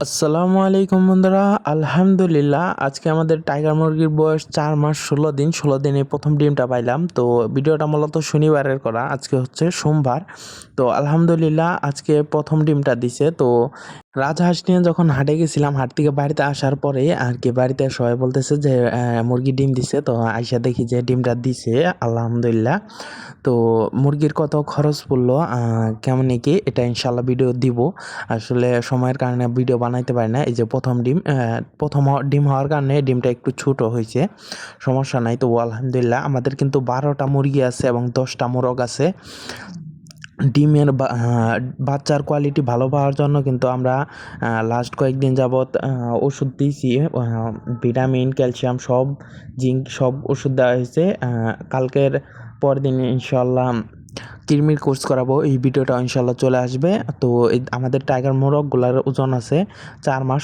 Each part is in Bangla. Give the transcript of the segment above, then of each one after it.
আসসালামু আলাইকুম বন্ধুরা, আলহামদুলিল্লাহ। আজকে আমাদের টাইগার মুরগির বয়স 4 মাস 16 দিন। 16 দিনে প্রথম ডিমটা পাইলাম। তো ভিডিওটা মূলত শনিবারের করা, আজকে হচ্ছে সোমবার। তো আলহামদুলিল্লাহ আজকে প্রথম ডিমটা দিছে। তো রাজহাঁস নিয়ে যখন হাটে গেছিলাম, হাট থেকে বাড়িতে আসার পরে আর কি বাড়িতে সবাই বলতেছে যে মুরগি ডিম দিছে। তো আইসা দেখি যে ডিমটা দিছে আলহামদুলিল্লাহ। তো মুরগির কত খরচ পড়লো, কেমন কি, এটা ইনশাল্লাহ ভিডিও দিব। আসলে সময়ের কারণে ভিডিও বানাইতে পারি না। এই যে প্রথম ডিম, প্রথম ডিম হওয়ার কারণে ডিমটা একটু ছোট হয়েছে, সমস্যা নাই। তো আলহামদুলিল্লাহ আমাদের কিন্তু 12টা মুরগি আছে এবং 10টা মোরগ আছে। ডিমের বাচ্চার কোয়ালিটি ভালো পাওয়ার জন্য কিন্তু আমরা লাস্ট কয়েকদিন যাবৎ ওষুধ দিয়েছি, ভিটামিন, ক্যালসিয়াম, সব জিঙ্ক, সব ওষুধ দেওয়া হয়েছে। কালকের পরদিন ইনশাল্লাহ কৃমির কোর্স করাবো, এই ভিডিওটা ইনশাল্লাহ চলে আসবে। তো আমাদের টাইগার মোরগগুলার ওজন আছে 4 মাস,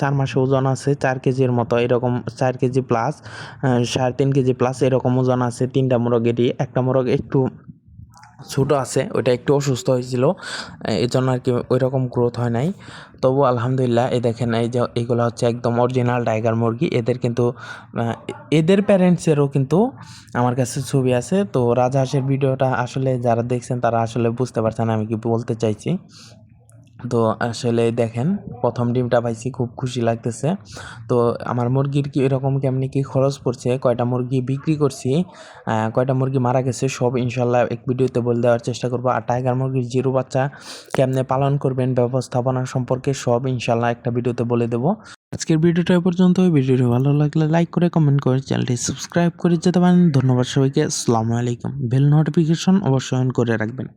4 মাসে ওজন আছে 4 কেজির মতো, এরকম 4 কেজি প্লাস, 3.5 কেজি প্লাস এরকম ওজন আছে 3টা মোরগেরই। একটা মোরগ একটু ছোট আছে, ওইটা একটু অসুস্থ হয়েছিল, এই জন্য আর কি ওই রকম গ্রোথ হয় নাই। তবু আলহামদুলিল্লাহ এই দেখেন, এই যে এইগুলো হচ্ছে একদম অরিজিনাল টাইগার মুরগি। এদের কিন্তু এদের প্যারেন্টসেরও কিন্তু আমার কাছে ছবি আছে। তো রাজহাঁসের ভিডিওটা আসলে যারা দেখছেন তারা আসলে বুঝতে পারছেন আমি কি বলতে চাইছি। তো আসলে দেখেন, প্রথম ডিমটা পাইছি, খুব খুশি লাগতেছে। তো আমার মুরগির কি এরকম কেমনি কি খরচ পড়ছে, কয়টা মুরগি বিক্রি করছি, কয়টা মুরগি মারা গেছে, সব ইনশাল্লাহ এক ভিডিওতে বলে দেওয়ার চেষ্টা করবো। আর টাইগার মুরগির জিরো বাচ্চা কেমনে পালন করবেন, ব্যবস্থাপনা সম্পর্কে সব ইনশাল্লাহ একটা ভিডিওতে বলে দেবো। আজকের ভিডিওটা এ পর্যন্ত। ভিডিওটি ভালো লাগলে লাইক করে কমেন্ট করে চ্যানেলটি সাবস্ক্রাইব করে যেতে পারেন। ধন্যবাদ সবাইকে। আসসালামু আলাইকুম। বেল নোটিফিকেশন অবশ্যই অন করে রাখবেন।